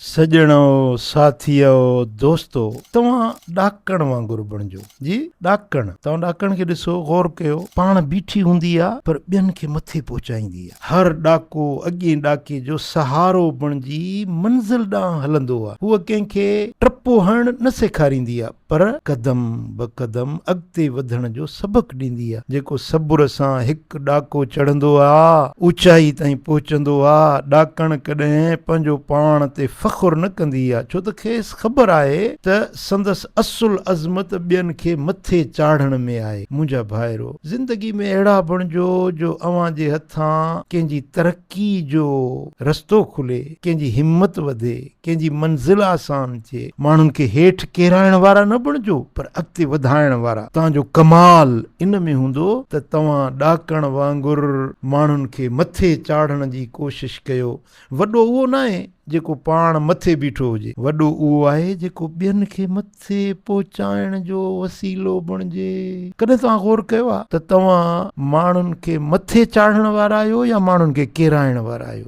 सजणो साथियो दोस्तो तव्हां ॾाकण वांगुरु बणिजो जी। ॾाकण तव्हां ॾाकण खे ॾिसो, गौर कयो, पाण बीठी हूंदी आहे पर ॿियनि खे मथे पहुचाईंदी आहे। हर ॾाको अॻे ॾाके जो सहारो बणिजी मंज़िल ॾांहुं हलंदो आहे। हूअ कंहिंखे टपो हणणु न सेखारींदी आहे पर कदम ब कदम अॻिते वधण जो सबक़ु ॾींदी आहे। जेको सबुर सां हिकु ॾाको चढ़ंदो आहे ऊचाई ताईं पहुचंदो आहे। ॾाकण कॾहिं पंहिंजो पाण ते फ़ख़ुरु न कंदी आहे, छो त खेसि ख़बर आहे त संदसि असुल अज़मत ॿियनि खे मथे चाढ़ण में आहे। मुंहिंजा भाइरो, ज़िंदगी में अहिड़ा बणिजो जो अव्हां जे हथां कंहिंजी तरक़ी जो रस्तो खुले, कंहिंजी हिमत वधे, कंहिंजी मंज़िल आसान थिए। माण्हुनि खे हेठि किराइण वारा न बणिजो पर अॻिते वधाइण वारा। तव्हांजो कमाल इन में हूंदो त तव्हां ॾाकण वांगुरु माण्हुनि खे मथे चाढ़ण जी कोशिशि कयो। वॾो उहो न आहे जेको पाण मथे बीठो हुजे, वॾो उहो आहे जेको ॿियनि खे मथे पहुचाइण जो वसीलो बणिजे। कॾहिं तव्हां गौर कयो आहे त तव्हां माण्हुनि खे मथे चाढ़ण वारा आहियो या माण्हुनि खे किराइण वारा आहियो?